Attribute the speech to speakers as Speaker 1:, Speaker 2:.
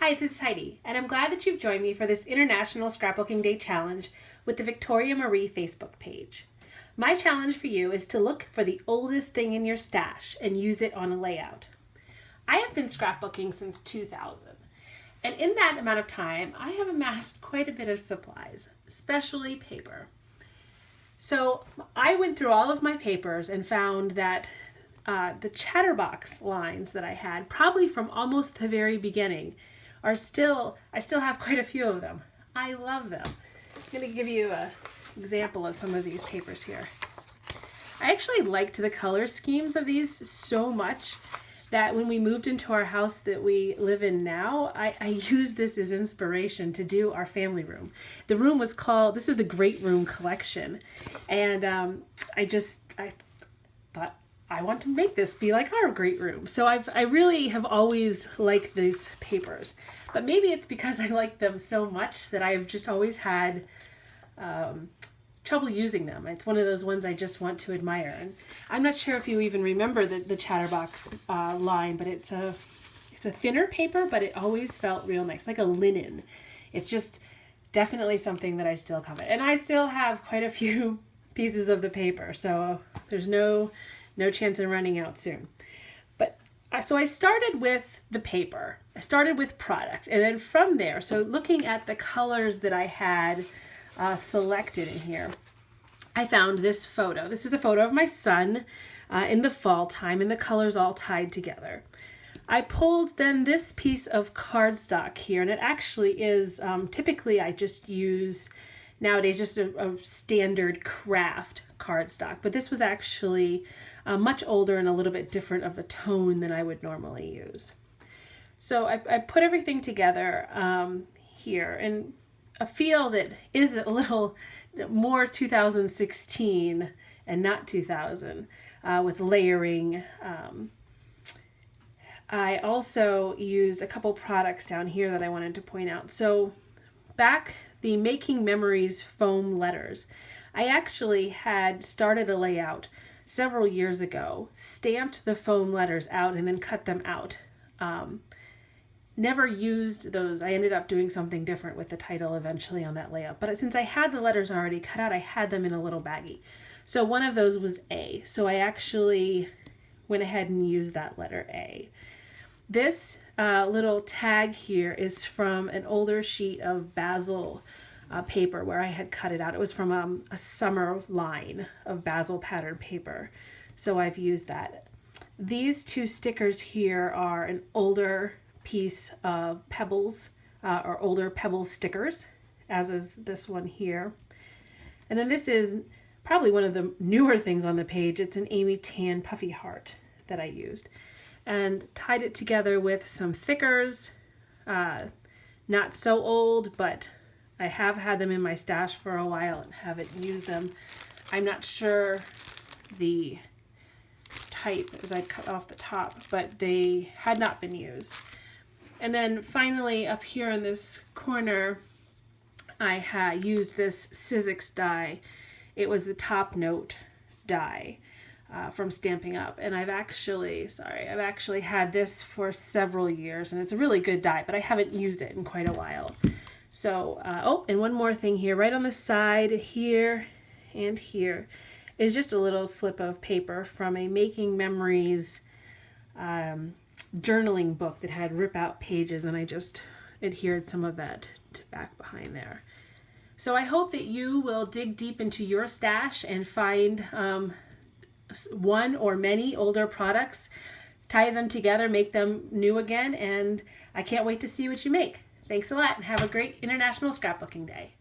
Speaker 1: Hi, this is Heidi, and I'm glad that you've joined me for this International Scrapbooking Day Challenge with the Victoria Marie Facebook page. My challenge for you is to look for the oldest thing in your stash and use it on a layout. I have been scrapbooking since 2000, and in that amount of time, I have amassed quite a bit of supplies, especially paper. So I went through all of my papers and found that the chatterbox lines that I had, probably from almost the very beginning, I still have quite a few of them. I love them. I'm going to give you an example of some of these papers here. I actually liked the color schemes of these so much that when we moved into our house that we live in now, I used this as inspiration to do our family room. The room was called, this is the Great Room Collection, and I thought, I want to make this be like our great room. So I really have always liked these papers, but maybe it's because I like them so much that I've just always had trouble using them. It's one of those ones I just want to admire. And I'm not sure if you even remember the chatterbox line, but it's a thinner paper, but it always felt real nice, like a linen. It's just definitely something that I still covet. And I still have quite a few pieces of the paper, so there's no chance of running out soon. But so I started with the paper. I started with product, and then from there, so looking at the colors that I had selected in here, I found this photo. This is a photo of my son in the fall time, and the colors all tied together. I pulled then this piece of cardstock here, and it actually is, typically I just use nowadays just a standard craft cardstock, but this was actually much older and a little bit different of a tone than I would normally use. So I put everything together here in a feel that is a little more 2016 and not 2000 with layering. I also used a couple products down here that I wanted to point out. So back the Making Memories foam letters, I actually had started a layout several years ago, stamped the foam letters out and then cut them out. Never used those. I ended up doing something different with the title eventually on that layout. But since I had the letters already cut out, I had them in a little baggie. So one of those was A. So I actually went ahead and used that letter A. This little tag here is from an older sheet of Basil paper where I had cut it out. It was from a summer line of Basil pattern paper. So I've used that. These two stickers here are an older piece of Pebbles or older Pebbles stickers, as is this one here. And then this is probably one of the newer things on the page. It's an Amy Tan puffy heart that I used and tied it together with some thickers, not so old, but I have had them in my stash for a while and haven't used them. I'm not sure the type as I cut off the top, but they had not been used. And then finally up here in this corner, I had used this Sizzix die. It was the Top Note die from Stampin' Up. And I've actually had this for several years, and it's a really good die, but I haven't used it in quite a while. So, and one more thing here, right on the side here and here is just a little slip of paper from a Making Memories journaling book that had rip out pages, and I just adhered some of that to back behind there. So I hope that you will dig deep into your stash and find one or many older products, tie them together, make them new again, and I can't wait to see what you make. Thanks a lot and have a great International Scrapbooking Day.